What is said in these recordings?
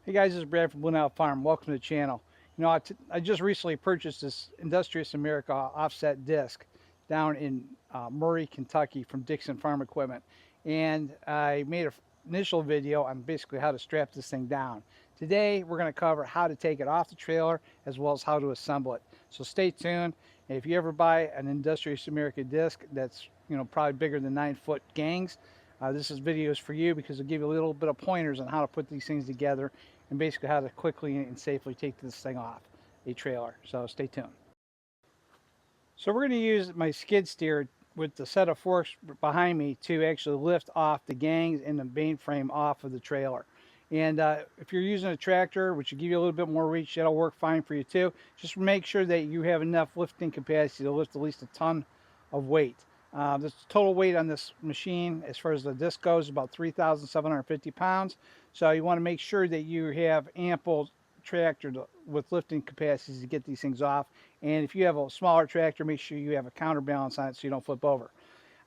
Hey guys, this is Brad from Blue Nile Farm. Welcome to the channel. I just recently purchased this Industrias America offset disc down in Murray, Kentucky from Dixon Farm Equipment. And I made an initial video on basically how to strap this thing down. Today, we're going to cover how to take it off the trailer as well as how to assemble it. So stay tuned. If you ever buy an Industrias America disc that's probably bigger than 9-foot gangs, this is videos for you because it'll give you a little bit of pointers on how to put these things together and basically how to quickly and safely take this thing off a trailer. So stay tuned. So we're going to use my skid steer with the set of forks behind me to actually lift off the gangs and the main frame off of the trailer. And if you're using a tractor, which will give you a little bit more reach, that'll work fine for you too. Just make sure that you have enough lifting capacity to lift at least a ton of weight. The total weight on this machine, as far as the disc goes, is about 3,750 pounds. So you want to make sure that you have ample tractor with lifting capacities to get these things off. And if you have a smaller tractor, make sure you have a counterbalance on it so you don't flip over.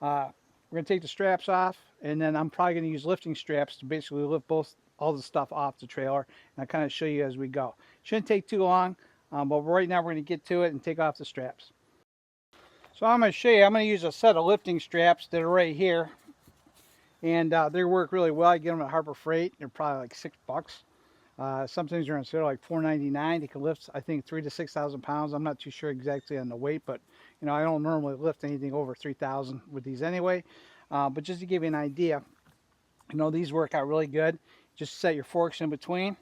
We're going to take the straps off, and then I'm probably going to use lifting straps to basically lift all the stuff off the trailer, and I'll kind of show you as we go. Shouldn't take too long, but right now we're going to get to it and take off the straps. So I'm going to show you, I'm going to use a set of lifting straps that are right here, and they work really well. I get them at Harbor Freight. They're probably like $6. Some things are on sale like $4.99. They can lift, I think, 3,000 to 6,000 pounds. I'm not too sure exactly on the weight, but I don't normally lift anything over 3,000 with these anyway. But just to give you an idea, these work out really good. Just set your forks in between.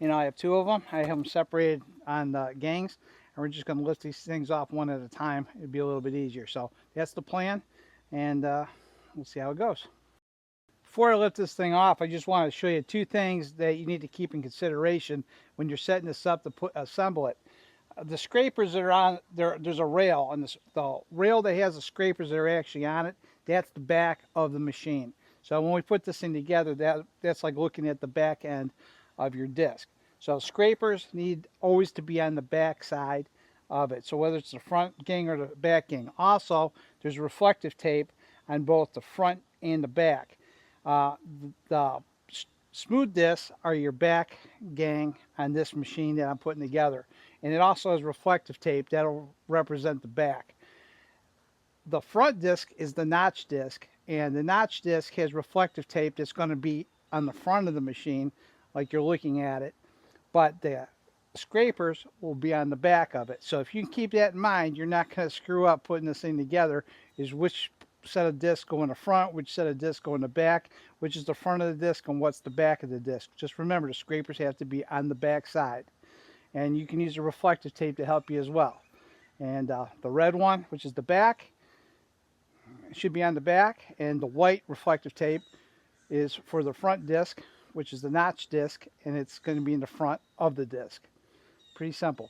I have two of them. I have them separated on the gangs, and we're just going to lift these things off one at a time. It'd be a little bit easier. So that's the plan, and we'll see how it goes. Before I lift this thing off, I just want to show you two things that you need to keep in consideration when you're setting this up to assemble it. The scrapers that are on there's a rail, and the rail that has the scrapers that are actually on it, that's the back of the machine. So when we put this thing together, that's like looking at the back end of your disc. So scrapers need always to be on the back side of it. So whether it's the front gang or the back gang. Also, there's reflective tape on both the front and the back. The smooth discs are your back gang on this machine that I'm putting together. And it also has reflective tape that'll represent the back. The front disc is the notch disc, and the notch disc has reflective tape that's going to be on the front of the machine like you're looking at it, but the scrapers will be on the back of it. So if you can keep that in mind, you're not going to screw up putting this thing together, is which set of discs go in the front, which set of discs go in the back, which is the front of the disc, and what's the back of the disc. Just remember, the scrapers have to be on the back side. And you can use the reflective tape to help you as well. And the red one, which is the back, should be on the back, and the white reflective tape is for the front disc, which is the notch disc, and it's going to be in the front of the disc. Pretty simple.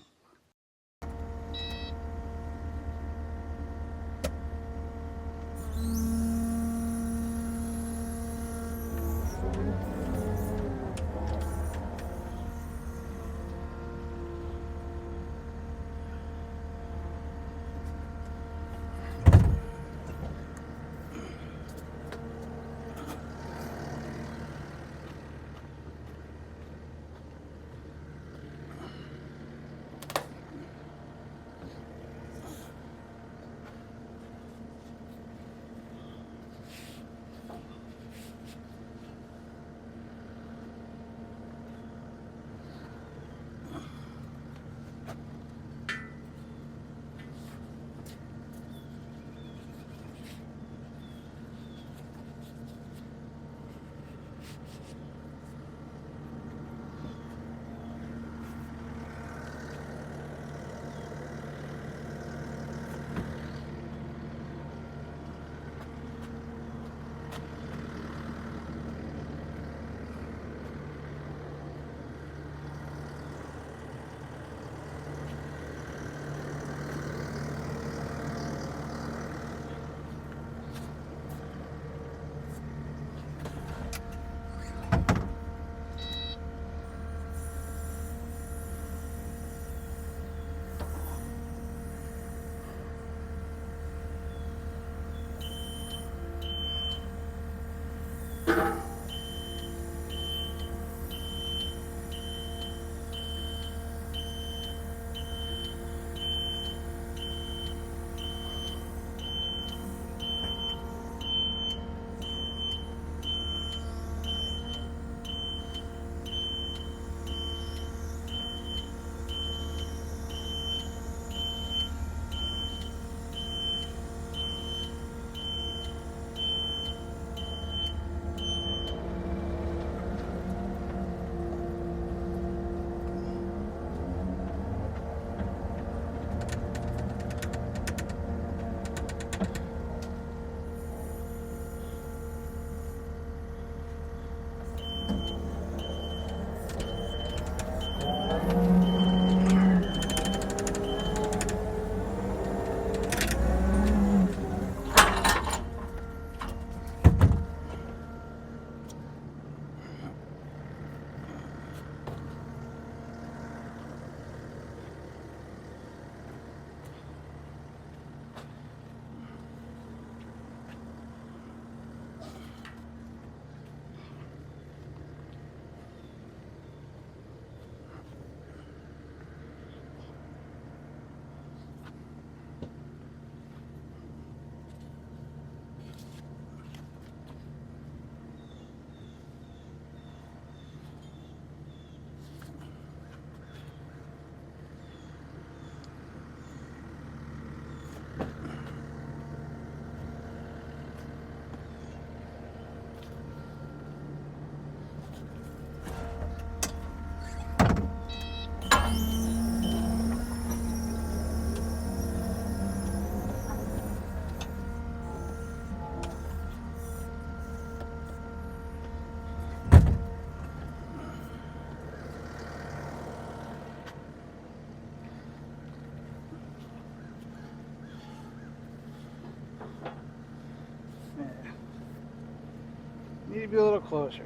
be a little closer.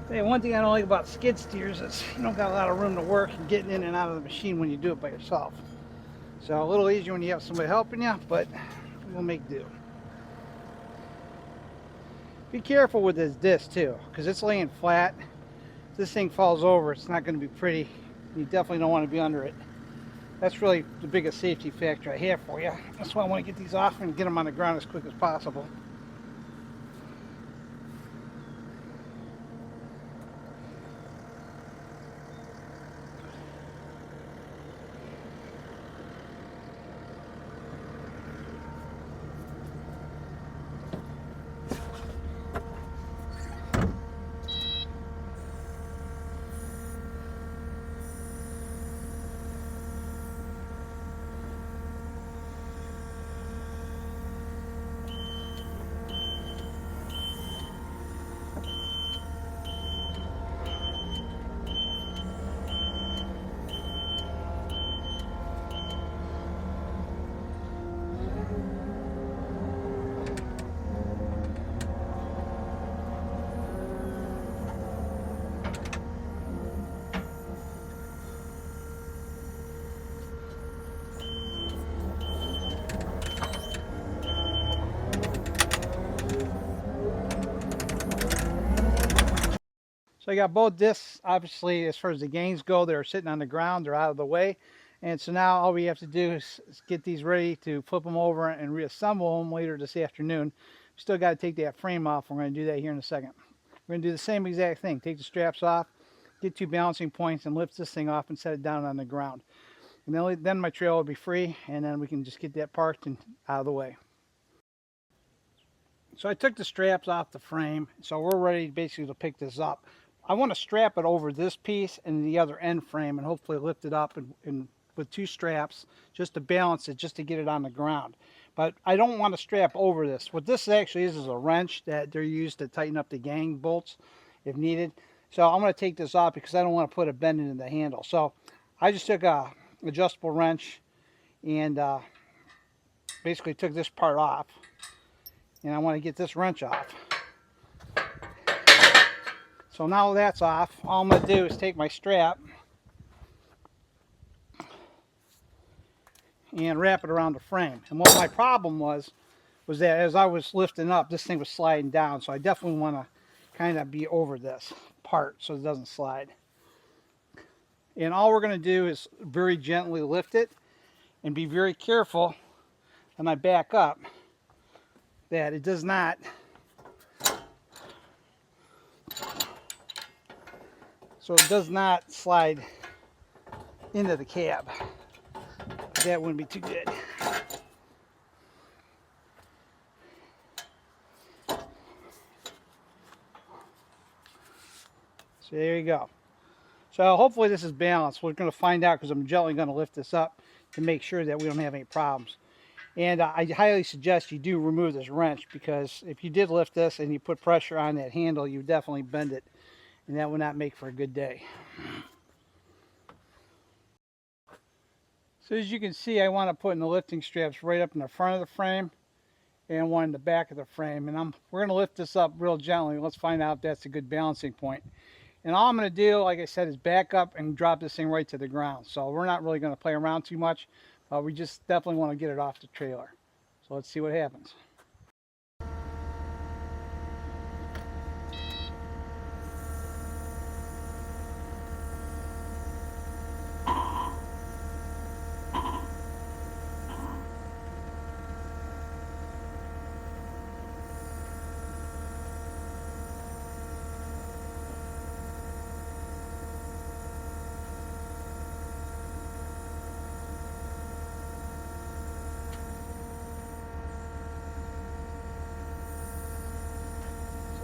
Hey, one thing I don't like about skid steers is you don't got a lot of room to work and getting in and out of the machine when you do it by yourself. So a little easier when you have somebody helping you, but we'll make do. Be careful with this disc too, because it's laying flat. If this thing falls over, it's not going to be pretty. You definitely don't want to be under it. That's really the biggest safety factor I have for you. That's why I want to get these off and get them on the ground as quick as possible. So I got both discs, obviously, as far as the gangs go, they're sitting on the ground, they're out of the way. And so now all we have to do is get these ready to flip them over and reassemble them later this afternoon. We still got to take that frame off. We're going to do that here in a second. We're going to do the same exact thing. Take the straps off, get 2 balancing points, and lift this thing off and set it down on the ground. And then my trailer will be free, and then we can just get that parked and out of the way. So I took the straps off the frame, so we're ready basically to pick this up. I want to strap it over this piece and the other end frame and hopefully lift it up and with 2 straps just to balance it, just to get it on the ground. But I don't want to strap over this. What this actually is a wrench that they're used to tighten up the gang bolts if needed. So I'm going to take this off because I don't want to put a bend in the handle. So I just took a adjustable wrench and basically took this part off. And I want to get this wrench off. So now that's off, all I'm going to do is take my strap and wrap it around the frame. And what my problem was that as I was lifting up, this thing was sliding down. So I definitely want to kind of be over this part so it doesn't slide. And all we're going to do is very gently lift it and be very careful when I back up that it does not slide into the cab. That wouldn't be too good. So there you go. So hopefully this is balanced. We're going to find out because I'm gently going to lift this up to make sure that we don't have any problems. And I highly suggest you do remove this wrench, because if you did lift this and you put pressure on that handle, you definitely bend it. And that would not make for a good day. So as you can see, I want to put in the lifting straps right up in the front of the frame and one in the back of the frame. And we're going to lift this up real gently. Let's find out if that's a good balancing point. And all I'm going to do, like I said, is back up and drop this thing right to the ground. So we're not really going to play around too much. We just definitely want to get it off the trailer. So let's see what happens.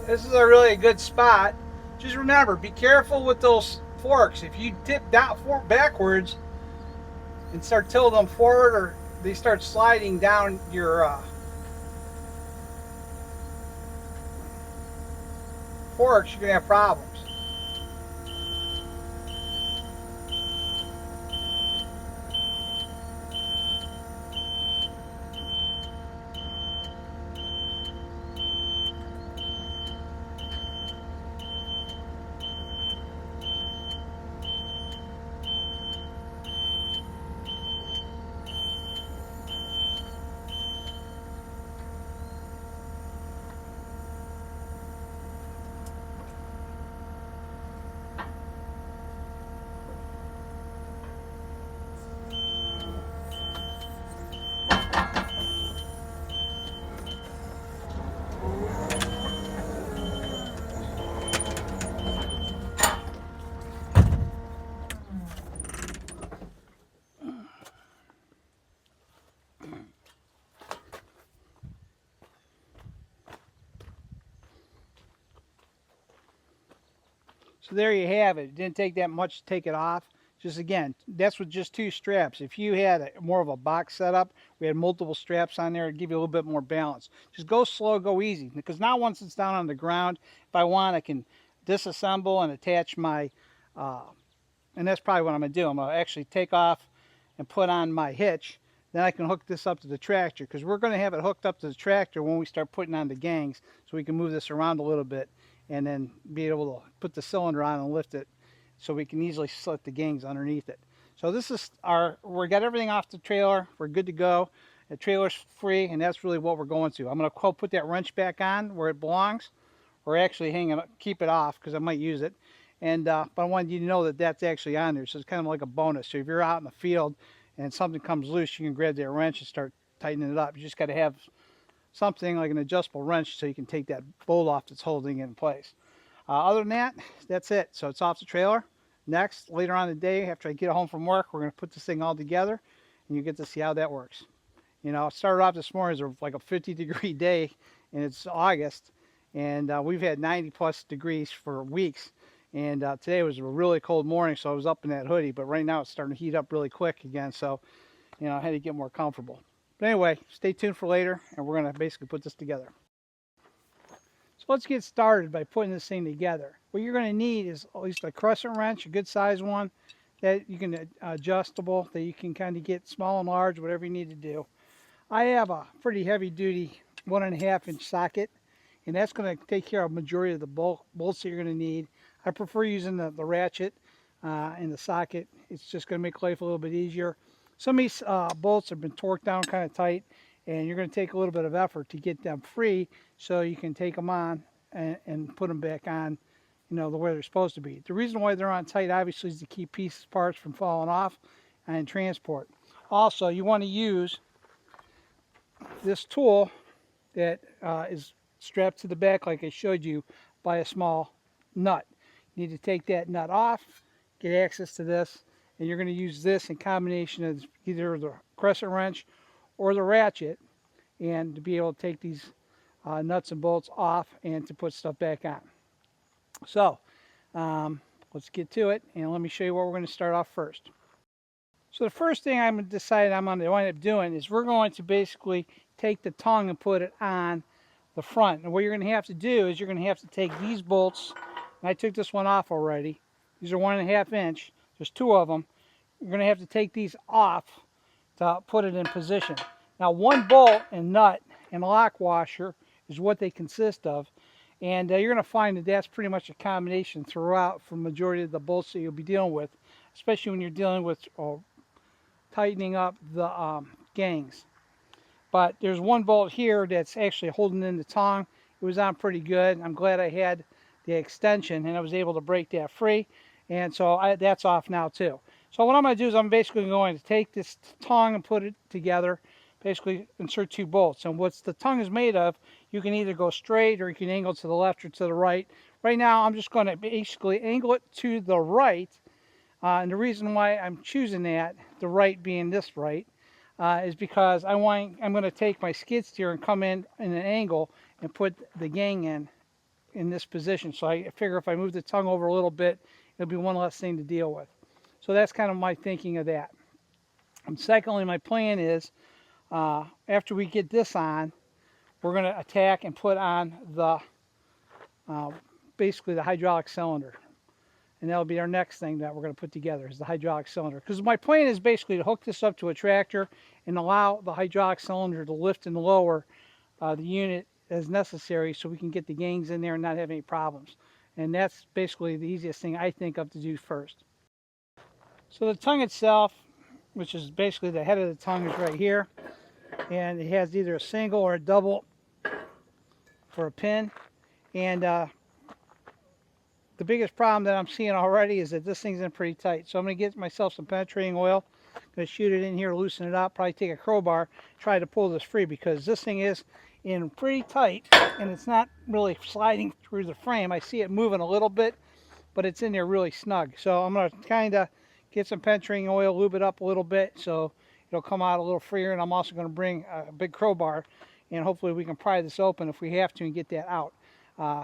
This is a really good spot. Just remember, be careful with those forks. If you tip down backwards and start tilting them forward or they start sliding down your forks, you're gonna have problems. So there you have it. It didn't take that much to take it off. Just again, that's with just 2 straps. If you had more of a box setup, we had multiple straps on there, it'd give you a little bit more balance. Just go slow, go easy. Because now once it's down on the ground, if I want, I can disassemble and attach my, and that's probably what I'm going to do. I'm going to actually take off and put on my hitch. Then I can hook this up to the tractor, because we're going to have it hooked up to the tractor when we start putting on the gangs, so we can move this around a little bit and then be able to put the cylinder on and lift it so we can easily slit the gangs underneath it. So this is we got everything off the trailer. We're good to go. The trailer's free, and that's really what we're going to. I'm going to put that wrench back on where it belongs, or actually keep it off because I might use it. And but I wanted you to know that that's actually on there, so it's kind of like a bonus. So if you're out in the field and something comes loose, you can grab that wrench and start tightening it up. You just got to have something like an adjustable wrench so you can take that bolt off that's holding it in place. Other than that, that's it. So it's off the trailer. Next, later on in the day, after I get home from work, we're going to put this thing all together, and you get to see how that works. You know, it started off this morning as like a 50-degree day, and it's August, and we've had 90-plus degrees for weeks. And today was a really cold morning, so I was up in that hoodie. But right now it's starting to heat up really quick again, so you know, I had to get more comfortable. But anyway, stay tuned for later, and we're going to basically put this together. So let's get started by putting this thing together. What you're going to need is at least a crescent wrench, a good size one that you can adjustable, that you can kind of get small and large, whatever you need to do. I have a pretty heavy duty 1.5-inch socket, and that's going to take care of the majority of the bolts that you're going to need. I prefer using the ratchet in the socket. It's just going to make life a little bit easier. Some of these bolts have been torqued down kind of tight, and you're going to take a little bit of effort to get them free so you can take them on and put them back on, you know, the way they're supposed to be. The reason why they're on tight, obviously, is to keep parts from falling off and transport. Also, you want to use this tool that is strapped to the back, like I showed you, by a small nut. You need to take that nut off, get access to this, and you're going to use this in combination of either the crescent wrench or the ratchet, and to be able to take these nuts and bolts off and to put stuff back on. So let's get to it, and let me show you what we're going to start off first. So the first thing I'm going to wind up doing is we're going to basically take the tongue and put it on the front. And what you're going to have to do is you're going to have to take these bolts, and I took this one off already. These are 1.5-inch. There's 2 of them. You're going to have to take these off to put it in position. Now, 1 bolt and nut and lock washer is what they consist of, and you're going to find that that's pretty much a combination throughout for the majority of the bolts that you'll be dealing with, especially when you're dealing with tightening up the gangs. But there's 1 bolt here that's actually holding in the tongue. It was on pretty good. I'm glad I had the extension, and I was able to break that free. And so that's off now too. So what I'm going to do is I'm basically going to take this tongue and put it together, basically insert 2 bolts. And what the tongue is made of, you can either go straight or you can angle to the left or to the right. Right now I'm just going to basically angle it to the right. And the reason why I'm choosing that, the right being this right, is because I'm going to take my skid steer and come in an angle and put the gang in this position. So I figure if I move the tongue over a little bit, it'll be one less thing to deal with. So that's kind of my thinking of that. And secondly, my plan is After we get this on, we're going to attack and put on the uh, basically the hydraulic cylinder. And that'll be our next thing that we're going to put together is the hydraulic cylinder. Because my plan is basically to hook this up to a tractor and allow the hydraulic cylinder to lift and lower the unit as necessary so we can get the gangs in there and not have any problems. And that's basically the easiest thing I think of to do first. So the tongue itself, which is basically the head of the tongue, is right here. And it has either a single or a double for a pin. And the biggest problem that I'm seeing already is that this thing's in pretty tight. So I'm going to get myself some penetrating oil. I'm going to shoot it in here, loosen it up, probably take a crowbar, try to pull this free because this thing is in pretty tight and it's not really sliding through the frame. I see it moving a little bit, but it's in there really snug. So I'm going to kind of get some penetrating oil, lube it up a little bit so it'll come out a little freer. And I'm also going to bring a big crowbar and hopefully we can pry this open if we have to and get that out.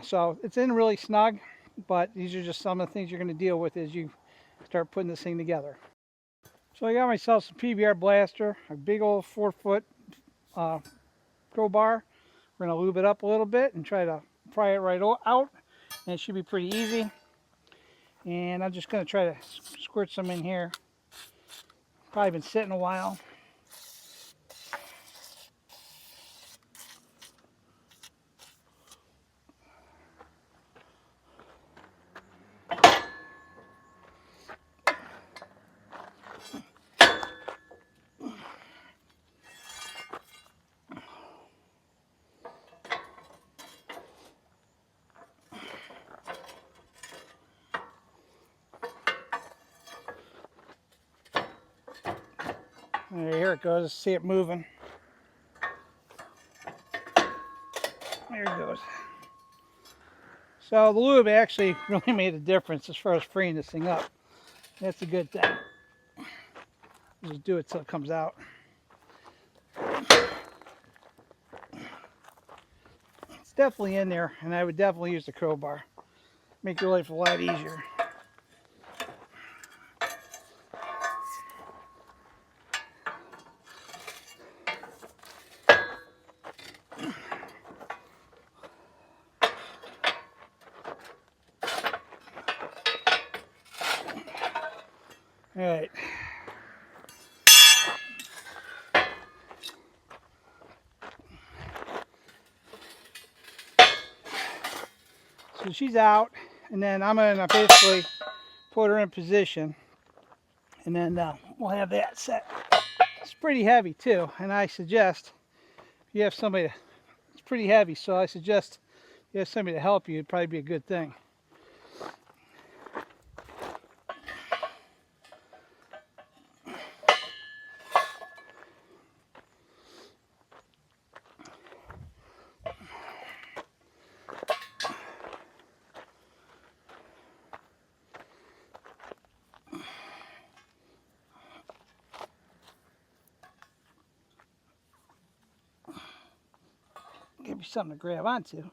So it's in really snug. But these are just some of the things you're going to deal with as you start putting this thing together. So I got myself some PBR blaster, a big old 4-foot crowbar. We're going to lube it up a little bit and try to pry it right out. And it should be pretty easy. And I'm just going to try to squirt some in here. Probably been sitting a while. Here it goes. See it moving. There it goes. So the lube actually really made a difference as far as freeing this thing up. That's a good thing. Just do it till it comes out. It's definitely in there, and I would definitely use the crowbar. Make your life a lot easier. All right. So she's out, and then I'm going to basically put her in position, and then we'll have that set. It's pretty heavy too, and I suggest if you have somebody, it's pretty heavy, so I suggest if you have somebody to help you, it'd probably be a good thing. Give you something to grab onto.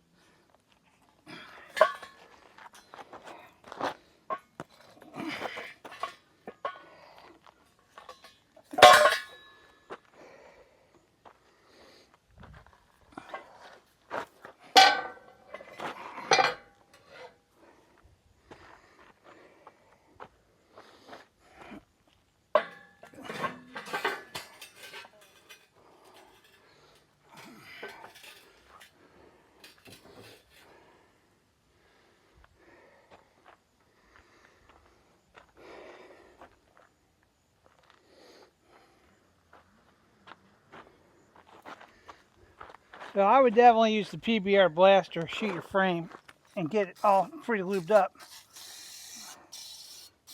So I would definitely use the PBR blaster, shoot your frame, and get it all pretty lubed up.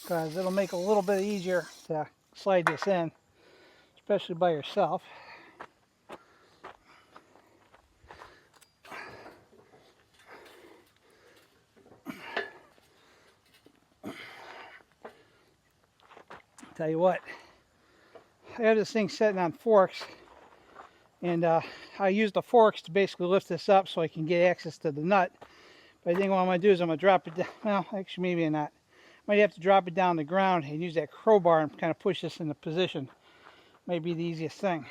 Because it'll make it a little bit easier to slide this in, especially by yourself. Tell you what, I have this thing sitting on forks, and I use the forks to basically lift this up so I can get access to the nut. But I think what I'm going to do is I'm going to drop it down. Well, actually maybe not. Might have to drop it down on the ground and use that crowbar and kind of push this into position. Might be the easiest thing.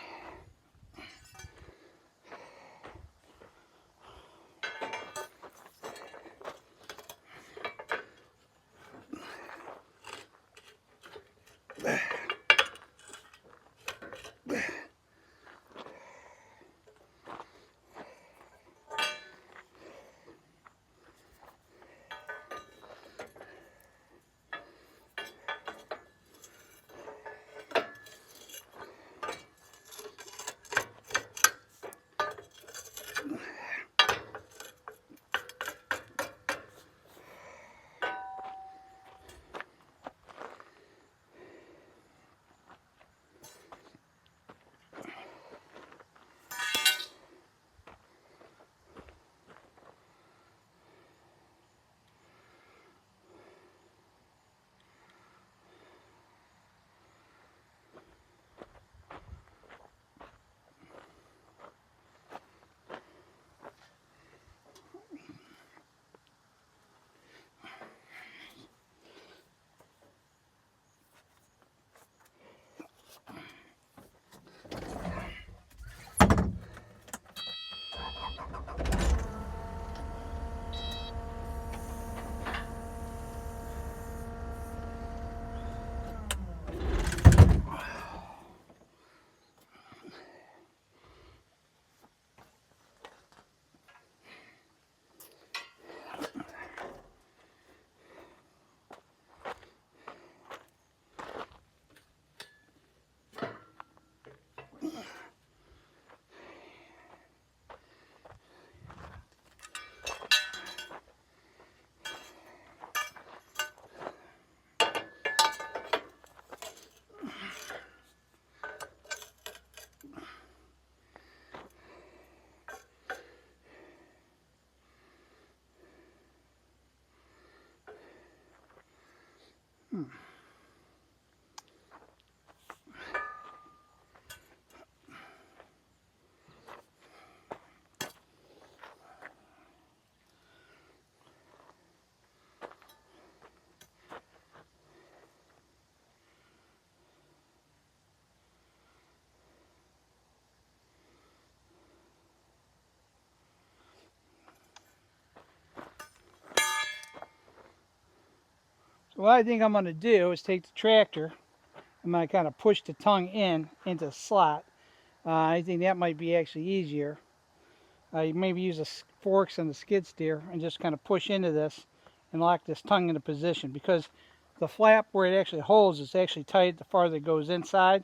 Hmm. So what I think I'm going to do is take the tractor. I'm going to kind of push the tongue into the slot. I think that might be actually easier. You maybe use the forks and the skid steer and just kind of push into this and lock this tongue into position, because the flap where it actually holds is actually tight the farther it goes inside,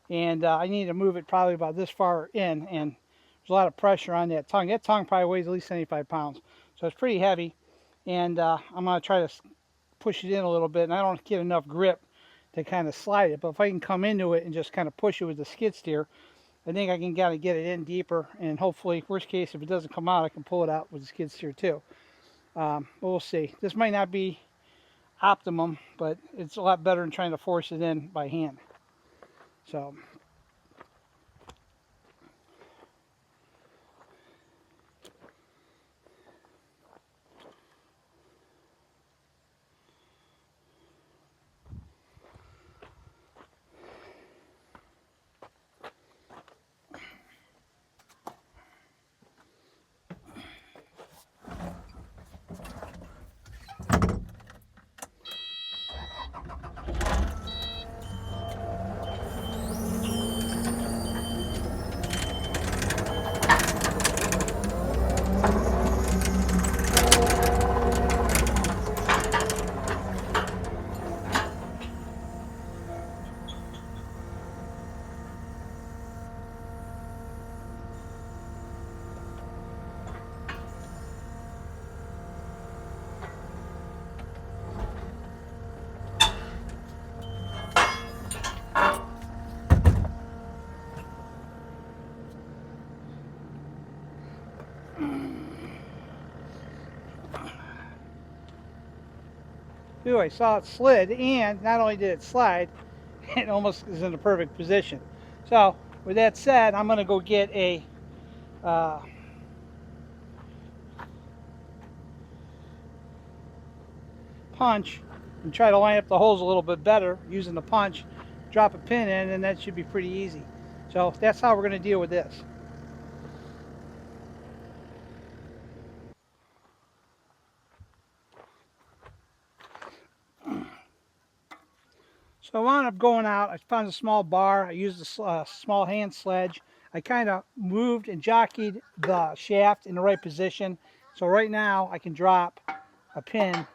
and I need to move it probably about this far in, and there's a lot of pressure on that tongue. That tongue probably weighs at least 75 pounds, so it's pretty heavy, and I'm going to try to push it in a little bit, and I don't get enough grip to kind of slide it, but if I can come into it and just kind of push it with the skid steer, I think I can kind of get it in deeper, and hopefully, worst case, if it doesn't come out, I can pull it out with the skid steer too. But we'll see. This might not be optimum, but it's a lot better than trying to force it in by hand. So ooh, I saw it slid, and not only did it slide, it almost is in the perfect position. So with that said, I'm going to go get a punch and try to line up the holes a little bit better using the punch, drop a pin in, and that should be pretty easy. So that's how we're going to deal with this. So I wound up going out. I found a small bar. I used a small hand sledge. I kind of moved and jockeyed the shaft in the right position. So right now I can drop a pin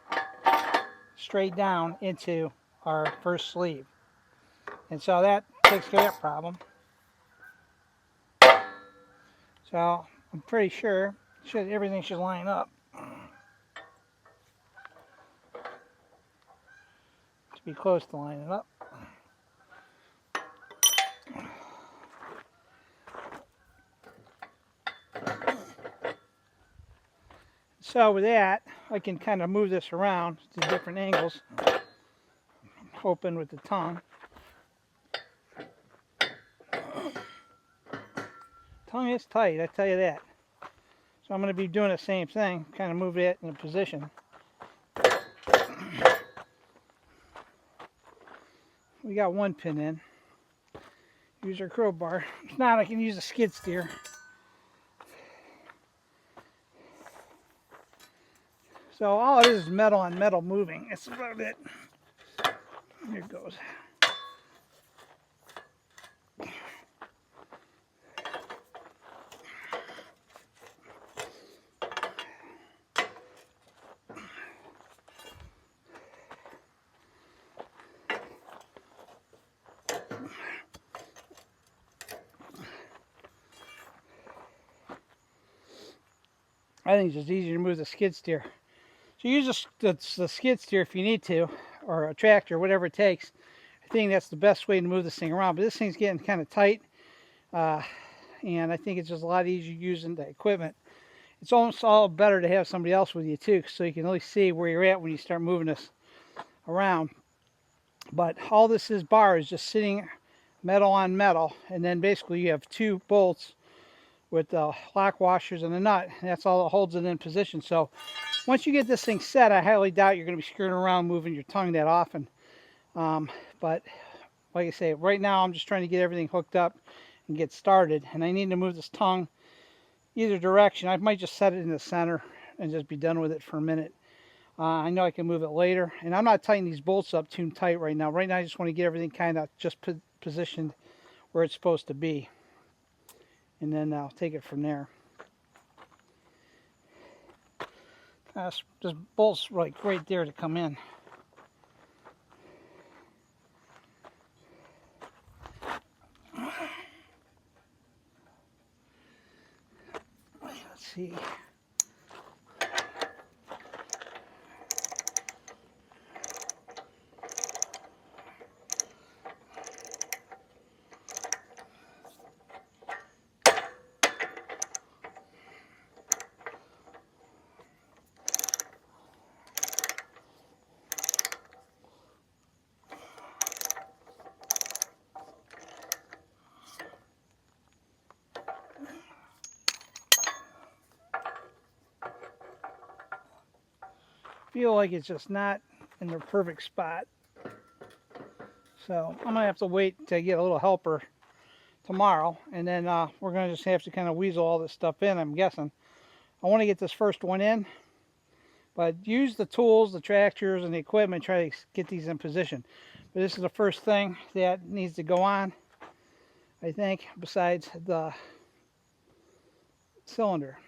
straight down into our first sleeve. And so that takes care of that problem. So I'm pretty sure everything should line up to be close to lining up. So with that, I can kind of move this around to different angles, hoping with the tongue. Tongue is tight, I tell you that. So I'm going to be doing the same thing, kind of move it in a position. We got one pin in. Use our crowbar. If not, I can use a skid steer. So all it is metal on metal moving. That's about it. Here it goes. I think it's just easier to move the skid steer. So use the skid steer if you need to, or a tractor, whatever it takes. I think that's the best way to move this thing around. But this thing's getting kind of tight, and I think it's just a lot easier using the equipment. It's almost all better to have somebody else with you too, so you can really see where you're at when you start moving this around. But all this is bar is just sitting metal on metal, and then basically you have two bolts with the lock washers and the nut, and that's all that holds it in position. So once you get this thing set, I highly doubt you're going to be screwing around moving your tongue that often. But like I say, right now I'm just trying to get everything hooked up and get started, and I need to move this tongue either direction. I might just set it in the center and just be done with it for a minute. I know I can move it later, and I'm not tightening these bolts up too tight right now. Right now I just want to get everything kind of just positioned where it's supposed to be, and then I'll take it from there. Just bolts like right there to come in. Let's see. Feel like it's just not in the perfect spot. So I'm gonna have to wait to get a little helper tomorrow, and then we're gonna just have to kind of weasel all this stuff in, I'm guessing. I want to get this first one in, but use the tools, the tractors, and the equipment, try to get these in position. But this is the first thing that needs to go on, I think, besides the cylinder.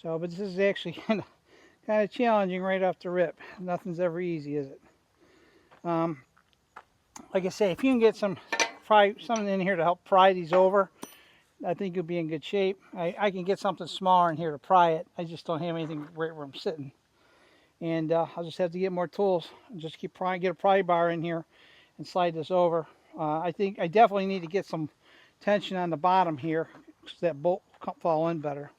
So, but this is actually kind of challenging right off the rip. Nothing's ever easy, is it? Like I say, if you can get something in here to help pry these over, I think you'll be in good shape. I can get something smaller in here to pry it. I just don't have anything right where I'm sitting. And I'll just have to get more tools and just keep prying, get a pry bar in here and slide this over. I think I definitely need to get some tension on the bottom here so that bolt will fall in better.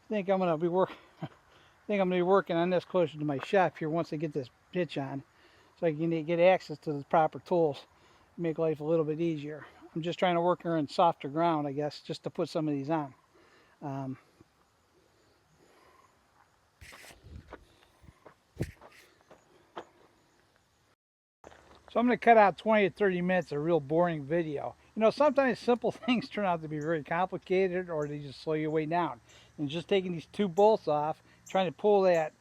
I think I'm gonna be working on this closer to my shop here once I get this hitch on, so I can get access to the proper tools, make life a little bit easier. I'm just trying to work her in softer ground, I guess, just to put some of these on. So I'm going to cut out 20 to 30 minutes of real boring video. You know, sometimes simple things turn out to be very complicated, or they just slow you way down. And just taking these two bolts off, trying to pull that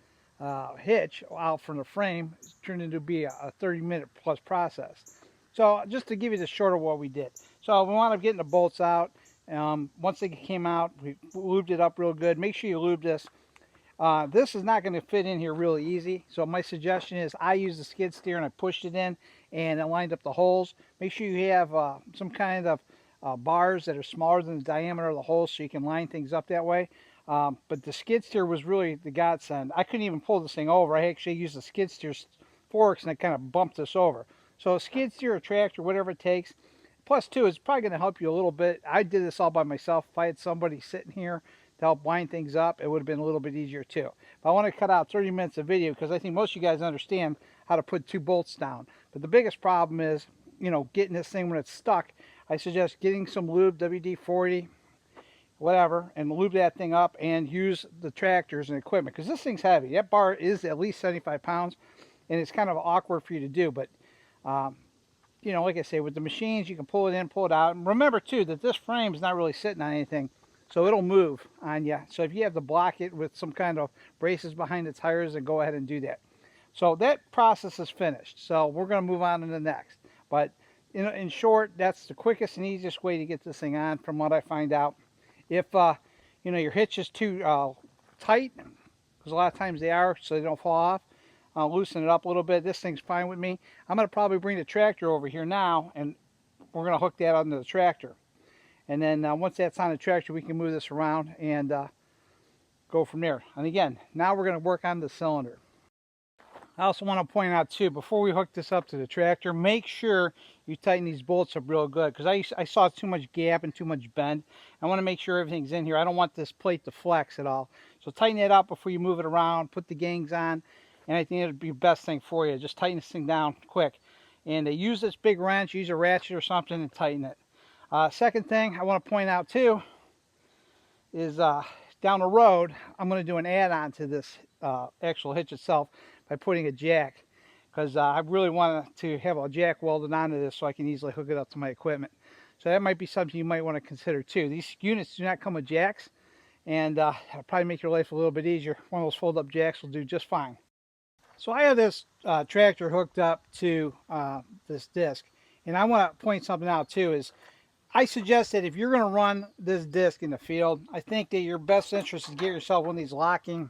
hitch out from the frame, turned into be a 30-minute plus process. So just to give you the short of what we did. So we wound up getting the bolts out. Once they came out, we lubed it up real good. Make sure you lube this. This is not going to fit in here really easy. So my suggestion is I use the skid steer and I pushed it in and it lined up the holes. Make sure you have some kind of bars that are smaller than the diameter of the holes so you can line things up that way. But the skid steer was really the godsend. I couldn't even pull this thing over. I actually used the skid steer forks and I kind of bumped this over. So a skid steer or tractor, whatever it takes. Plus, too, it's probably going to help you a little bit. I did this all by myself. If I had somebody sitting here to help wind things up, it would have been a little bit easier, too. But I want to cut out 30 minutes of video because I think most of you guys understand how to put two bolts down. But the biggest problem is, you know, getting this thing when it's stuck. I suggest getting some lube, WD-40, whatever, and lube that thing up and use the tractors and equipment because this thing's heavy. That bar is at least 75 pounds, and it's kind of awkward for you to do. But, you know, like I say, with the machines, you can pull it in, pull it out. And remember, too, that this frame is not really sitting on anything, so it'll move on you. So if you have to block it with some kind of braces behind the tires, then go ahead and do that. So that process is finished. So we're going to move on to the next. But in short, that's the quickest and easiest way to get this thing on from what I find out. If, you know, your hitch is too tight, because a lot of times they are, so they don't fall off, loosen it up a little bit. This thing's fine with me. I'm going to probably bring the tractor over here now, and we're going to hook that onto the tractor. And then once that's on the tractor, we can move this around and go from there. And again, now we're going to work on the cylinder. I also want to point out too, before we hook this up to the tractor, make sure you tighten these bolts up real good, because I saw too much gap and too much bend. I want to make sure everything's in here. I don't want this plate to flex at all. So tighten it up before you move it around, put the gangs on, and I think it'd be the best thing for you. Just tighten this thing down quick. And use this big wrench, use a ratchet or something, and tighten it. Second thing I want to point out too is down the road, I'm going to do an add-on to this actual hitch itself by putting a jack, because I really want to have a jack welded onto this so I can easily hook it up to my equipment. So that might be something you might want to consider too. These units do not come with jacks, and it'll probably make your life a little bit easier. One of those fold-up jacks will do just fine. So I have this tractor hooked up to this disc, and I want to point something out too. Is I suggest that if you're going to run this disc in the field, I think that your best interest is get yourself one of these locking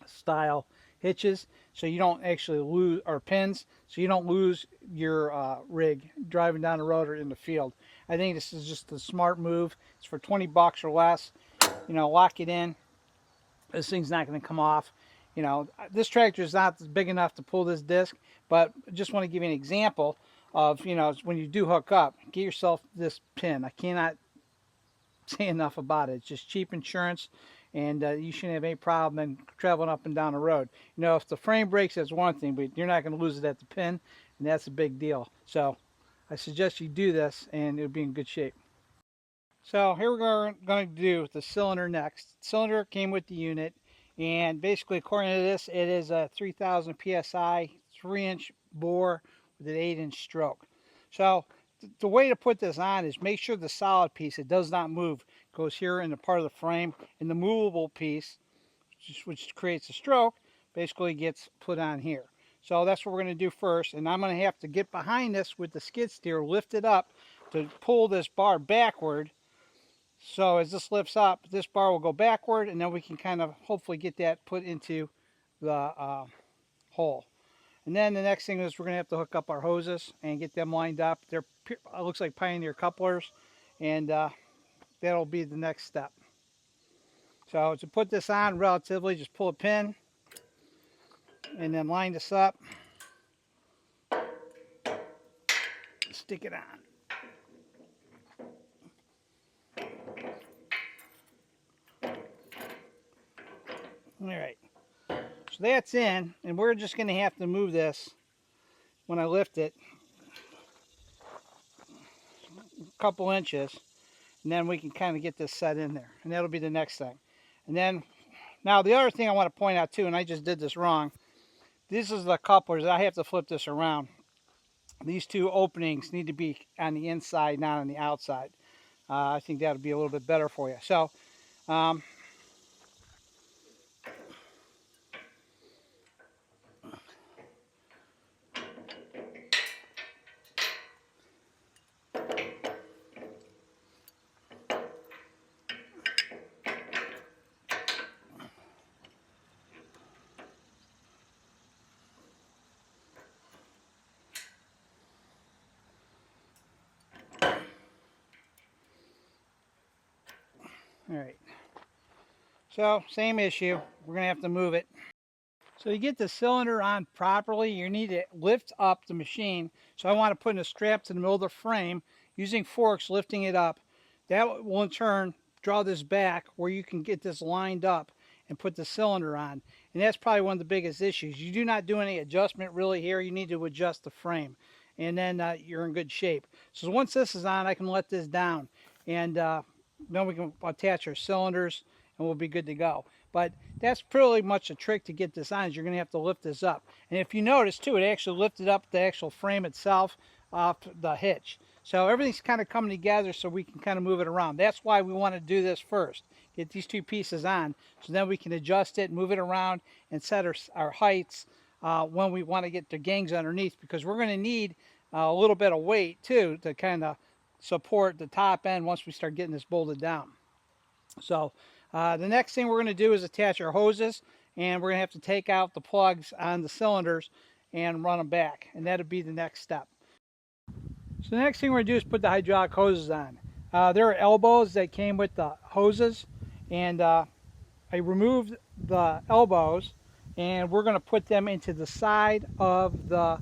style hitches, so you don't actually lose, or pins, so you don't lose your rig driving down the road or in the field. I think this is just a smart move. It's for 20 bucks or less. You know, lock it in. This thing's not going to come off. You know, this tractor is not big enough to pull this disc, but just want to give you an example of, you know, when you do hook up, get yourself this pin. I cannot say enough about it. It's just cheap insurance, and you shouldn't have any problem in traveling up and down the road. You know, if the frame breaks, that's one thing, but you're not going to lose it at the pin, and that's a big deal. So I suggest you do this, and it'll be in good shape. So here we're going to do the cylinder next. The cylinder came with the unit, and basically according to this, it is a 3000 psi 3-inch bore with an 8-inch stroke. So the way to put this on is make sure the solid piece, it does not move, goes here in the part of the frame, and the movable piece, which creates a stroke, basically gets put on here. So that's what we're going to do first, and I'm going to have to get behind this with the skid steer, lift it up to pull this bar backward. So as this lifts up, this bar will go backward, and then we can kind of hopefully get that put into the hole. And then the next thing is we're going to have to hook up our hoses and get them lined up. They're, it looks like Pioneer couplers, and that'll be the next step. So to put this on relatively, just pull a pin and then line this up. Stick it on. All right, so that's in, and we're just going to have to move this when I lift it a couple inches, and then we can kind of get this set in there, and that'll be the next thing. And then, now the other thing I want to point out too, and I just did this wrong, this is the couplers. I have to flip this around. These two openings need to be on the inside, not on the outside. I think that'll be a little bit better for you. So, all right, so same issue, we're going to have to move it. So to get the cylinder on properly, you need to lift up the machine. So I want to put in a strap to the middle of the frame, using forks, lifting it up. That will in turn draw this back where you can get this lined up and put the cylinder on. And that's probably one of the biggest issues. You do not do any adjustment really here. You need to adjust the frame, and then you're in good shape. So once this is on, I can let this down, and then we can attach our cylinders, and we'll be good to go. But that's pretty much a trick to get this on, is you're going to have to lift this up. And if you notice too, it actually lifted up the actual frame itself off the hitch. So everything's kind of coming together so we can kind of move it around. That's why we want to do this first. Get these two pieces on, so then we can adjust it, move it around, and set our heights when we want to get the gangs underneath, because we're going to need a little bit of weight too to kind of support the top end once we start getting this bolted down. So The next thing we're going to do is attach our hoses, and we're going to have to take out the plugs on the cylinders and run them back, and that'll be the next step. So the next thing we're going to do is put the hydraulic hoses on. There are elbows that came with the hoses, and I removed the elbows, and we're going to put them into the side of the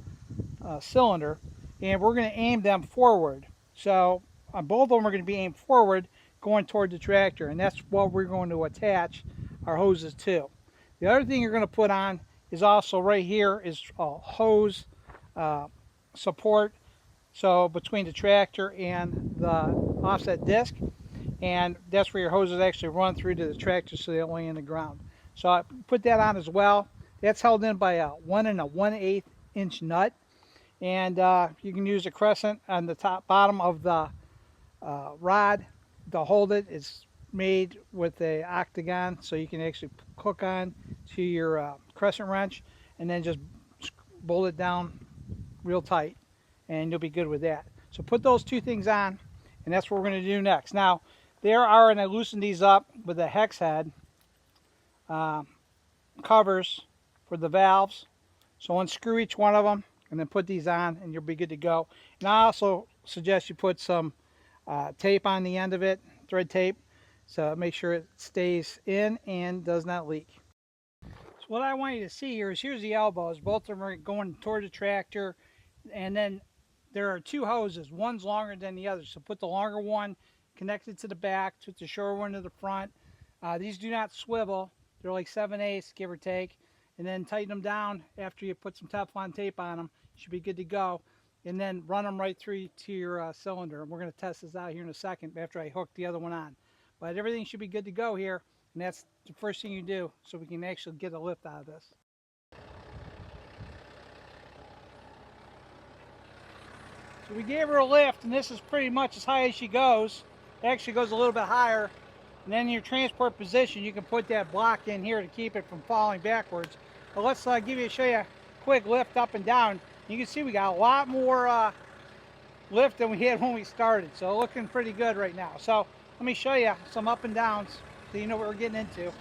cylinder, and we're going to aim them forward. So both of them are going to be aimed forward, going toward the tractor, and that's what we're going to attach our hoses to. The other thing you're going to put on is also right here is a hose support, so between the tractor and the offset disc, and that's where your hoses actually run through to the tractor so they don't lay in the ground. So I put that on as well. That's held in by a 1 1/8 inch nut, and you can use a crescent on the bottom of the rod to hold it. It's made with a octagon, so you can actually hook on to your crescent wrench and then just bolt it down real tight, and you'll be good with that. So put those two things on, and that's what we're going to do next. Now there are, and I loosened these up with a hex head covers for the valves, so unscrew each one of them and then put these on, and you'll be good to go. And I also suggest you put some tape on the end of it, thread tape, so make sure it stays in and does not leak. So what I want you to see here is, here's the elbows. Both of them are going toward the tractor, and then there are two hoses. One's longer than the other, so put the longer one connected to the back, put the shorter one to the front. These do not swivel. They're like 7/8, give or take. And then tighten them down after you put some Teflon tape on them. You should be good to go. And then run them right through to your cylinder. And we're going to test this out here in a second after I hook the other one on. But everything should be good to go here. And that's the first thing you do, so we can actually get a lift out of this. So we gave her a lift, and this is pretty much as high as she goes. It actually goes a little bit higher. And then in your transport position, you can put that block in here to keep it from falling backwards. But let's show you a quick lift up and down. You can see we got a lot more lift than we had when we started, so looking pretty good right now. So let me show you some up and downs so you know what we're getting into.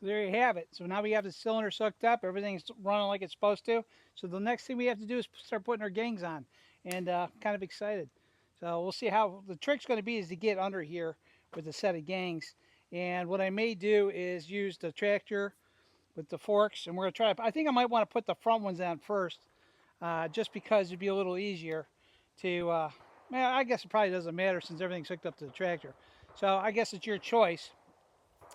So there you have it. So now we have the cylinder sucked up, everything's running like it's supposed to. So the next thing we have to do is start putting our gangs on, and kind of excited. So we'll see how the trick's going to be, is to get under here with a set of gangs. And what I may do is use the tractor with the forks, and we're going to try. I think I might want to put the front ones on first, just because it'd be a little easier to. Man, I guess it probably doesn't matter since everything's hooked up to the tractor. So I guess it's your choice.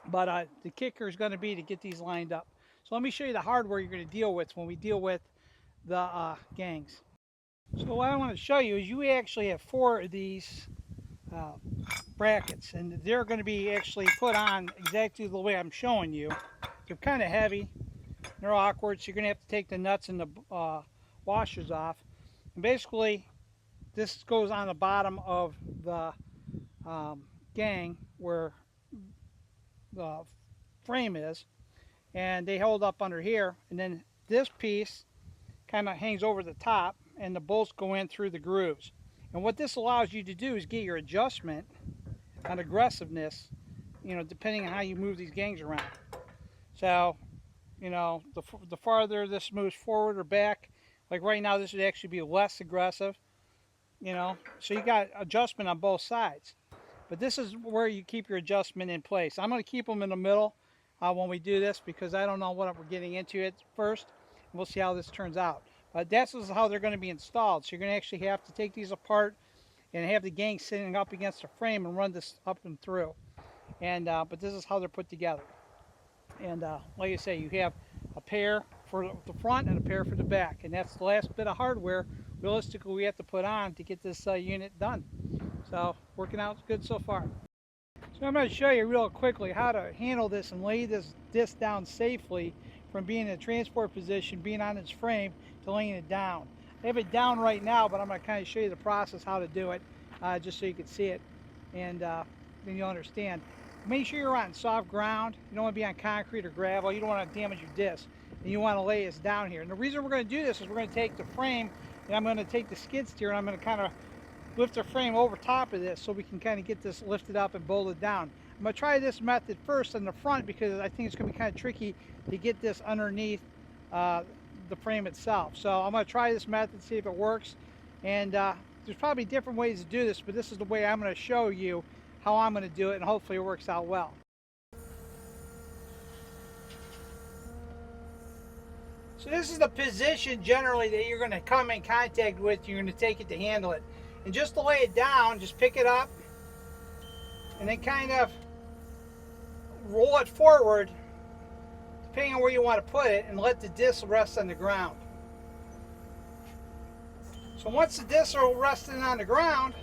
But the kicker is going to be to get these lined up. So let me show you the hardware you're going to deal with when we deal with the gangs. So what I want to show you is you actually have 4 of these brackets, and they're going to be actually put on exactly the way I'm showing you. They're kind of heavy, they're awkward, so you're going to have to take the nuts and the washers off. And basically, this goes on the bottom of the gang where the frame is, and they hold up under here, and then this piece kind of hangs over the top, and the bolts go in through the grooves. And what this allows you to do is get your adjustment on aggressiveness, you know, depending on how you move these gangs around. So, you know, the farther this moves forward or back, like right now this would actually be less aggressive, you know, so you got adjustment on both sides. But this is where you keep your adjustment in place. I'm going to keep them in the middle when we do this, because I don't know what we're getting into at first. We'll see how this turns out. But that's how they're going to be installed. So you're going to actually have to take these apart and have the gang sitting up against the frame and run this up and through. And but this is how they're put together. And like I say, you have a pair for the front and a pair for the back. And that's the last bit of hardware realistically we have to put on to get this unit done. So working out good so far. So I'm going to show you real quickly how to handle this and lay this down safely from being in a transport position, being on its frame, to laying it down. I have it down right now, but I'm going to kind of show you the process how to do it, just so you can see it, and then you'll understand. Make sure you're on soft ground. You don't want to be on concrete or gravel. You don't want to damage your disc, and you want to lay this down here. And the reason we're going to do this is we're going to take the frame, and I'm going to take the skid steer, and I'm going to kind of lift the frame over top of this so we can kind of get this lifted up and bolted down. I'm going to try this method first in the front because I think it's going to be kind of tricky to get this underneath the frame itself. So I'm going to try this method, see if it works. And there's probably different ways to do this, but this is the way I'm going to show you how I'm going to do it, and hopefully it works out well. So this is the position generally that you're going to come in contact with. You're going to take it to handle it. And just to lay it down, just pick it up and then kind of roll it forward, depending on where you want to put it, and let the disc rest on the ground. So once the discs are resting on the ground,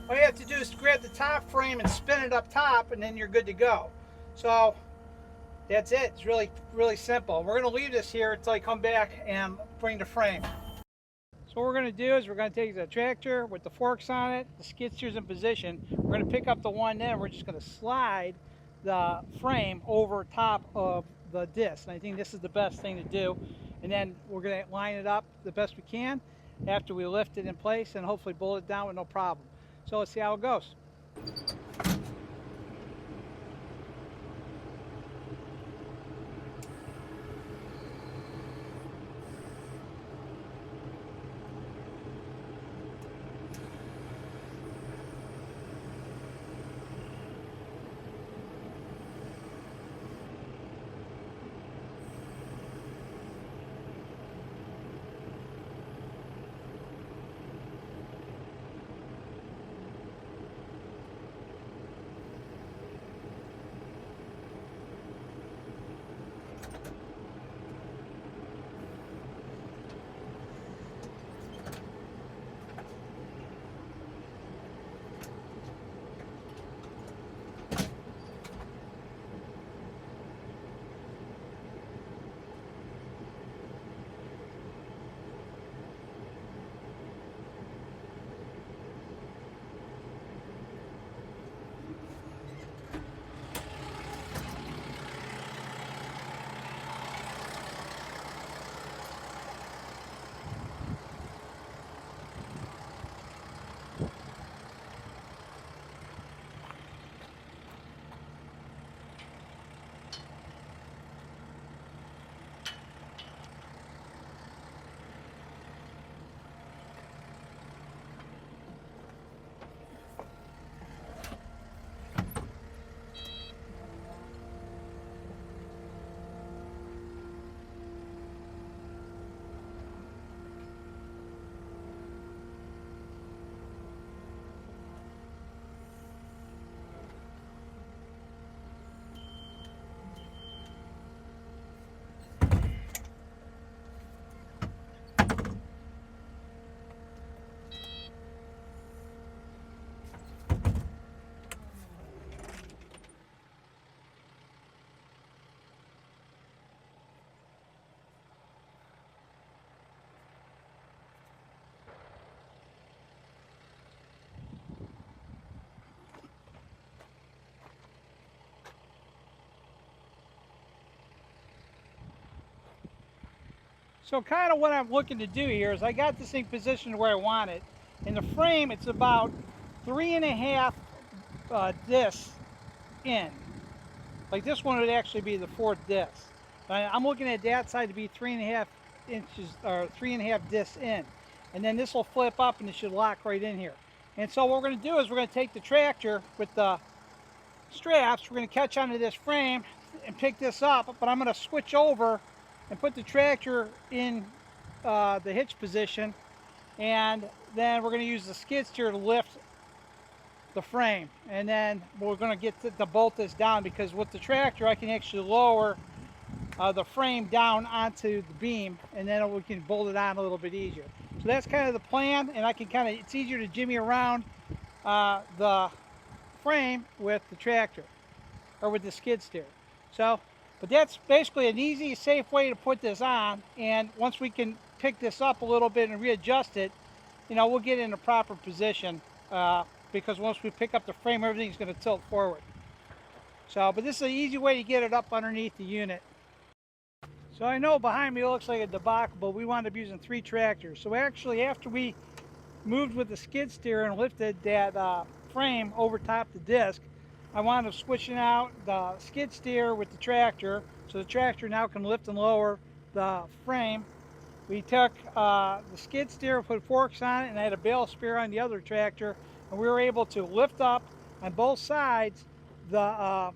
all you have to do is grab the top frame and spin it up top, and then you're good to go. So that's it. It's really, really simple. We're going to leave this here until I come back and bring the frame. So what we're going to do is we're going to take the tractor with the forks on it, the skid steer's in position. We're going to pick up the one there. We're just going to slide the frame over top of the disc. And I think this is the best thing to do. And then we're going to line it up the best we can after we lift it in place and hopefully bolt it down with no problem. So let's see how it goes. So kind of what I'm looking to do here is I got this thing positioned where I want it. In the frame, it's about 3.5 discs in. Like this one would actually be the 4th disc. I'm looking at that side to be 3.5 inches or 3.5 discs in. And then this will flip up and it should lock right in here. And so what we're going to do is we're going to take the tractor with the straps, we're going to catch onto this frame and pick this up, but I'm going to switch over and put the tractor in the hitch position, and then we're going to use the skid steer to lift the frame, and then we're going to get to bolt this down, because with the tractor I can actually lower the frame down onto the beam, and then we can bolt it on a little bit easier. So that's kind of the plan, and I can kind of, it's easier to jimmy around the frame with the tractor or with the skid steer. So but that's basically an easy, safe way to put this on, and once we can pick this up a little bit and readjust it, you know, we'll get in a proper position because once we pick up the frame, everything's going to tilt forward. So, but this is an easy way to get it up underneath the unit. So I know behind me it looks like a debacle, but we wound up using 3 tractors. So actually, after we moved with the skid steer and lifted that frame over top the disc, I wound up switching out the skid steer with the tractor, so the tractor now can lift and lower the frame. We took the skid steer, put forks on it, and I had a bale spear on the other tractor, and we were able to lift up on both sides the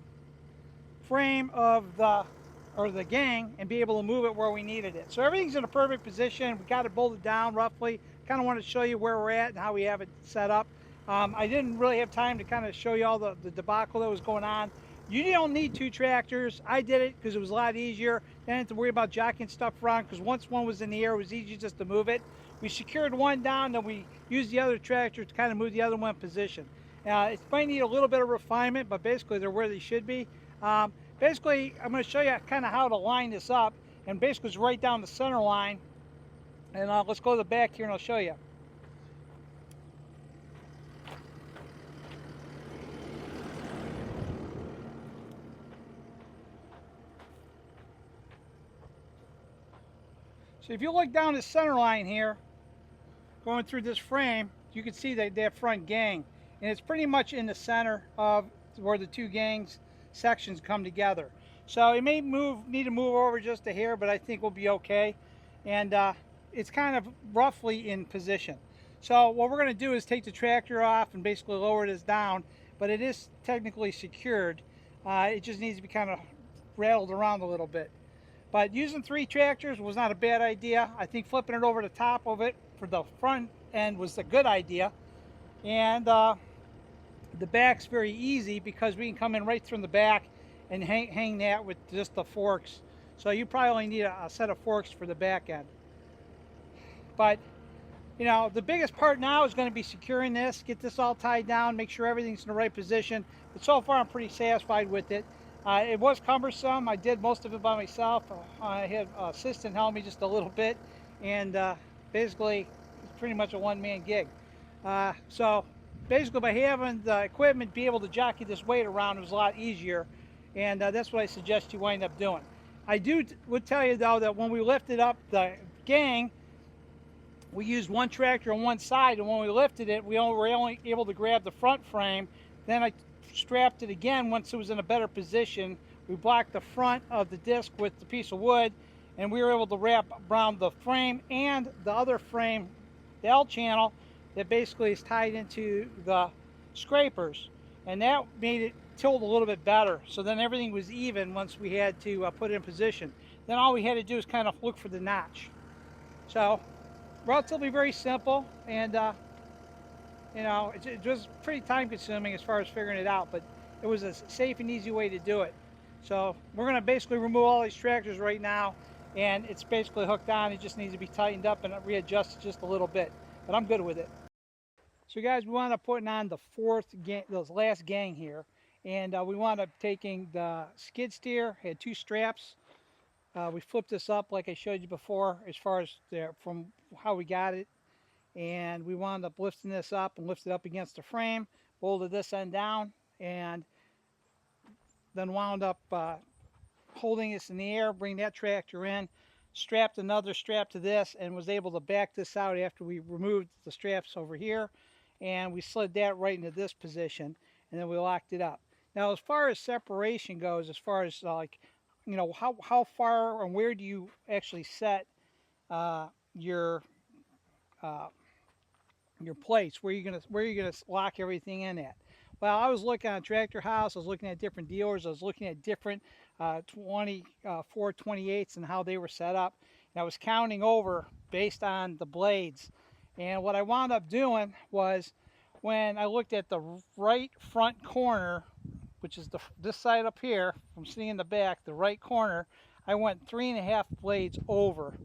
frame of the gang and be able to move it where we needed it. So everything's in a perfect position. We got it bolted down roughly. Kind of want to show you where we're at and how we have it set up. I didn't really have time to kind of show you all the debacle that was going on. You don't need 2 tractors. I did it because it was a lot easier. Didn't have to worry about jockeying stuff around because once one was in the air, it was easy just to move it. We secured one down, then we used the other tractor to kind of move the other one in position. It might need a little bit of refinement, but basically they're where they should be. Basically, I'm going to show you kind of how to line this up, and basically it's right down the center line. And let's go to the back here and I'll show you. So if you look down the center line here, going through this frame, you can see that front gang, and it's pretty much in the center of where the 2 gangs sections come together. So it may need to move over just a hair, but I think we'll be okay. And it's kind of roughly in position. So what we're going to do is take the tractor off and basically lower this down, but it is technically secured. It just needs to be kind of rattled around a little bit. But using 3 tractors was not a bad idea. I think flipping it over the top of it for the front end was a good idea. And the back's very easy because we can come in right from the back and hang that with just the forks. So you probably only need a set of forks for the back end. But you know, the biggest part now is going to be securing this, get this all tied down, make sure everything's in the right position. But so far I'm pretty satisfied with it. It was cumbersome. I did most of it by myself. I had an assistant help me just a little bit, and basically it's pretty much a one-man gig. So basically by having the equipment be able to jockey this weight around, it was a lot easier, and that's what I suggest you wind up doing. I would tell you though that when we lifted up the gang, we used one tractor on one side, and when we lifted it, we were only able to grab the front frame. Then I strapped it again once it was in a better position. We blocked the front of the disc with the piece of wood, and we were able to wrap around the frame and the other frame, the L channel, that basically is tied into the scrapers, and that made it tilt a little bit better. So then everything was even once we had to put it in position. Then all we had to do is kind of look for the notch. So relatively very simple, and you know, it was pretty time consuming as far as figuring it out, but it was a safe and easy way to do it. So we're going to basically remove all these tractors right now, and it's basically hooked on. It just needs to be tightened up and readjusted just a little bit, but I'm good with it. So guys, we wound up putting on the last gang here, and we wound up taking the skid steer, had 2 straps. We flipped this up like I showed you before as far as from how we got it. And we wound up lifting this up and lifted up against the frame, bolted this end down, and then wound up holding this in the air, bring that tractor in, strapped another strap to this, and was able to back this out after we removed the straps over here, and we slid that right into this position, and then we locked it up. Now as far as separation goes, as far as like, you know, how far and where do you actually set your plates, where you're gonna lock everything in at. Well, I was looking at Tractor House, I was looking at different dealers, I was looking at different 4/28s and how they were set up, and I was counting over based on the blades. And what I wound up doing was, when I looked at the right front corner, which is this side up here, from sitting in the back, the right corner, I went 3.5 blades over,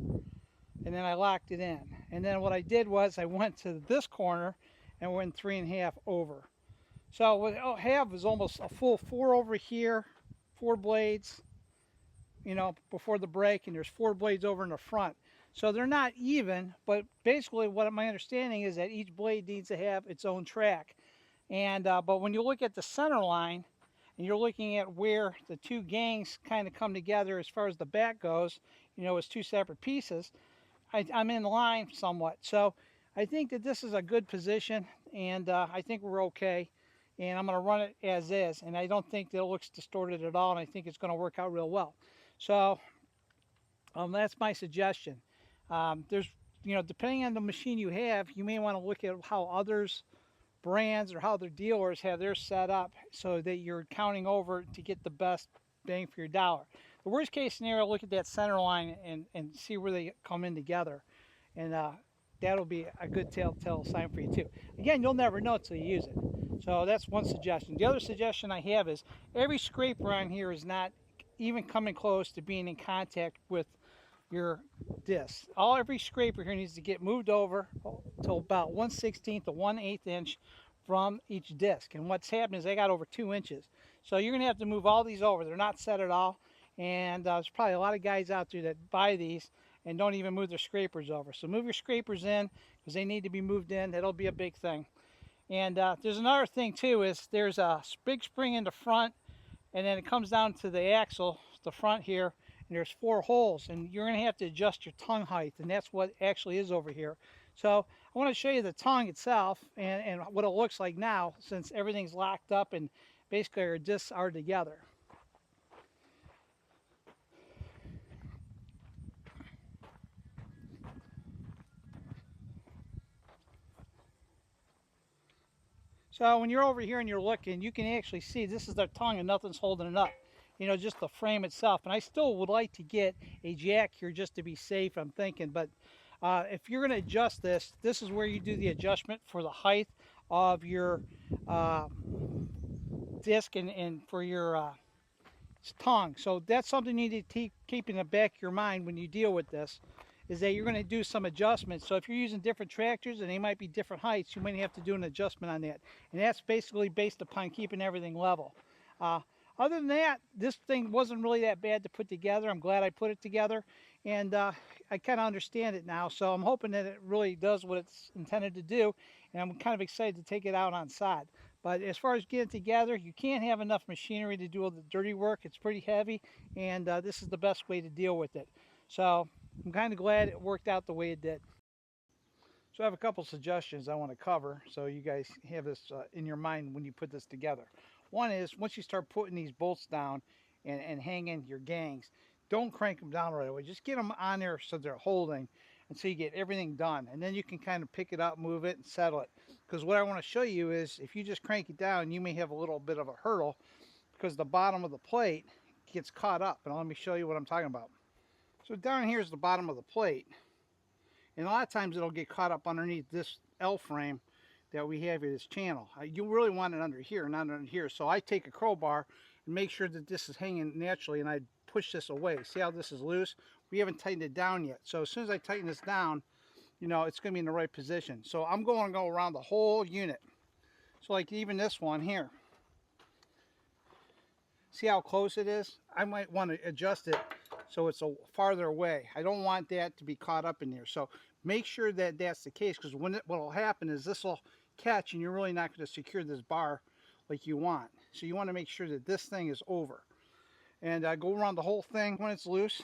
and then I locked it in. And then what I did was I went to this corner and went 3.5 over. So what I have is almost a full 4 over here, 4 blades, you know, before the break, and there's 4 blades over in the front. So they're not even, but basically what my understanding is that each blade needs to have its own track. And but when you look at the center line and you're looking at where the two gangs kind of come together as far as the back goes, as two separate pieces, I'm in line somewhat. So I think that this is a good position, and I think we're okay. And I'm going to run it as is, and I don't think that it looks distorted at all, and I think it's going to work out real well. So that's my suggestion. There's, depending on the machine you have, you may want to look at how others brands or how their dealers have theirs set up so that you're counting over to get the best bang for your dollar. The worst case scenario, look at that center line and see where they come in together. And that'll be a good telltale sign for you too. Again, you'll never know until you use it. So that's one suggestion. The other suggestion I have is every scraper on here is not even coming close to being in contact with your disc. Every scraper here needs to get moved over to about 1/16 to 1/8 inch from each disc. And what's happening is they got over 2 inches. So you're going to have to move all these over. They're not set at all. And there's probably a lot of guys out there that buy these and don't even move their scrapers over. So move your scrapers in because they need to be moved in. That'll be a big thing. And there's another thing too is there's a big spring in the front, and then it comes down to the axle, the front here, and there's 4 holes, and you're going to have to adjust your tongue height, and that's what actually is over here. So I want to show you the tongue itself and what it looks like now since everything's locked up and basically our discs are together. So when you're over here and you're looking, you can actually see this is their tongue and nothing's holding it up. Just the frame itself. And I still would like to get a jack here just to be safe, I'm thinking. But if you're going to adjust this, this is where you do the adjustment for the height of your disc and for your tongue. So that's something you need to keep in the back of your mind when you deal with this, is that you're going to do some adjustments. So if you're using different tractors and they might be different heights, you might have to do an adjustment on that. And that's basically based upon keeping everything level. Other than that, this thing wasn't really that bad to put together. I'm glad I put it together, and I kind of understand it now. So I'm hoping that it really does what it's intended to do, and I'm kind of excited to take it out on sod. But as far as getting it together, you can't have enough machinery to do all the dirty work. It's pretty heavy, and this is the best way to deal with it. So I'm kind of glad it worked out the way it did. So I have a couple suggestions I want to cover so you guys have this in your mind when you put this together. One is once you start putting these bolts down and hanging your gangs, don't crank them down right away. Just get them on there so they're holding until you get everything done. And then you can kind of pick it up, move it, and settle it. Because what I want to show you is if you just crank it down, you may have a little bit of a hurdle because the bottom of the plate gets caught up. And let me show you what I'm talking about. So down here is the bottom of the plate. And a lot of times it'll get caught up underneath this L frame that we have in this channel. You really want it under here, not under here. So I take a crowbar and make sure that this is hanging naturally, and I push this away. See how this is loose? We haven't tightened it down yet. So as soon as I tighten this down, it's going to be in the right position. So I'm going to go around the whole unit. So like even this one here. See how close it is? I might want to adjust it so it's farther away. I don't want that to be caught up in there. So make sure that that's the case, because what will happen is this will catch and you're really not going to secure this bar like you want. So you want to make sure that this thing is over. And go around the whole thing when it's loose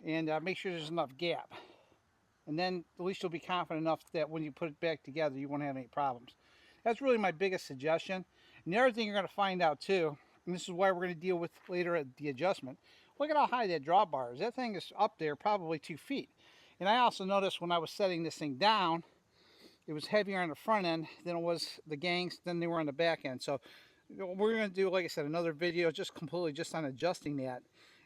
and make sure there's enough gap. And then at least you'll be confident enough that when you put it back together, you won't have any problems. That's really my biggest suggestion. And the other thing you're going to find out too, and this is why we're going to deal with later at the adjustment, look at how high that drawbar is. That thing is up there probably 2 feet. And I also noticed when I was setting this thing down, it was heavier on the front end than it was the gangs, than they were on the back end. So we're going to do, like I said, another video just completely just on adjusting that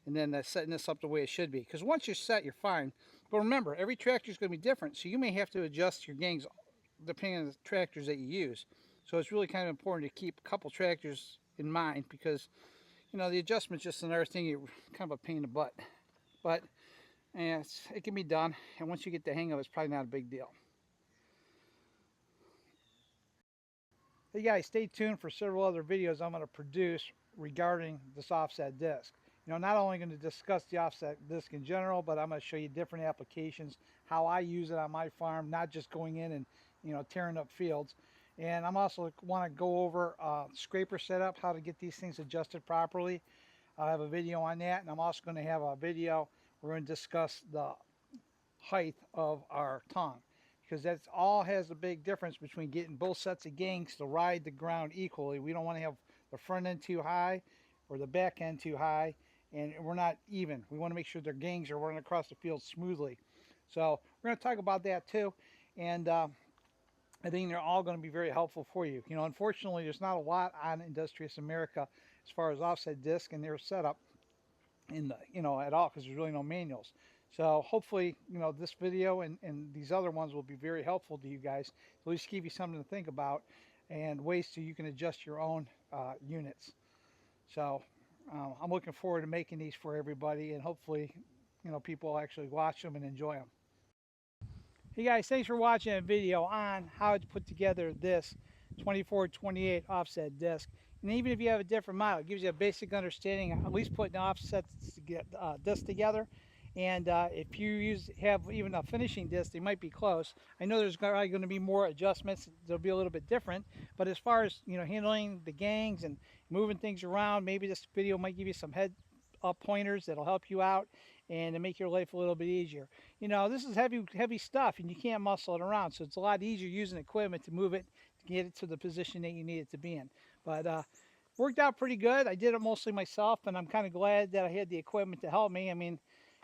and then setting this up the way it should be. Because once you're set, you're fine. But remember, every tractor is going to be different. So you may have to adjust your gangs depending on the tractors that you use. So it's really kind of important to keep a couple tractors in mind, because the adjustment's just another thing, you're kind of a pain in the butt. But it can be done, and once you get the hang of it, it's probably not a big deal. Hey guys, stay tuned for several other videos I'm going to produce regarding this offset disc. not only going to discuss the offset disc in general, but I'm going to show you different applications, how I use it on my farm, not just going in and, tearing up fields. And I'm also want to go over scraper setup, how to get these things adjusted properly. I'll have a video on that, and I'm also going to have a video we're going to discuss the height of our tongue, because that's all has a big difference between getting both sets of gangs to ride the ground equally. We don't want to have the front end too high or the back end too high, and we're not even. We want to make sure their gangs are running across the field smoothly. So we're going to talk about that too, and I think they're all going to be very helpful for you. Unfortunately, there's not a lot on Industrias America as far as offset disc and their setup in the, at all, because there's really no manuals. So hopefully, this video and these other ones will be very helpful to you guys. At least give you something to think about and ways so you can adjust your own units. So I'm looking forward to making these for everybody, and hopefully, people actually watch them and enjoy them. Hey guys, thanks for watching a video on how to put together this 24-28 offset disc. And even if you have a different model, it gives you a basic understanding of at least putting offsets to get disc together. And if you have even a finishing disc, they might be close. I know there's probably going to be more adjustments. They'll be a little bit different. But as far as handling the gangs and moving things around, maybe this video might give you some head pointers that'll help you out and to make your life a little bit easier. This is heavy stuff, and you can't muscle it around, so it's a lot easier using equipment to move it to get it to the position that you need it to be in. But worked out pretty good. I did it mostly myself, and I'm kind of glad that I had the equipment to help me. I mean,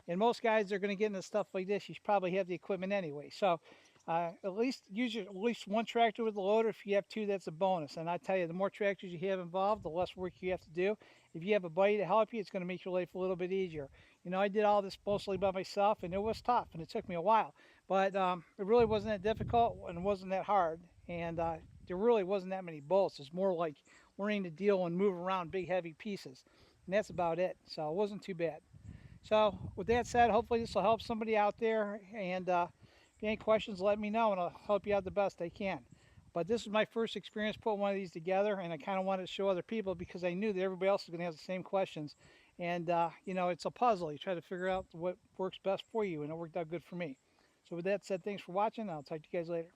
and most guys that are going to get into stuff like this, you probably have the equipment anyway. So at least use at least one tractor with the loader. If you have two, that's a bonus. And I tell you, the more tractors you have involved, the less work you have to do. If you have a buddy to help you, it's going to make your life a little bit easier. I did all this mostly by myself, and it was tough, and it took me a while. But it really wasn't that difficult, and it wasn't that hard. And there really wasn't that many bolts. It's more like learning to deal and move around big, heavy pieces. And that's about it. So it wasn't too bad. So with that said, hopefully this will help somebody out there. And if you have any questions, let me know, and I'll help you out the best I can. But this is my first experience putting one of these together, and I kind of wanted to show other people because I knew that everybody else was going to have the same questions. And, it's a puzzle. You try to figure out what works best for you, and it worked out good for me. So with that said, thanks for watching. I'll talk to you guys later.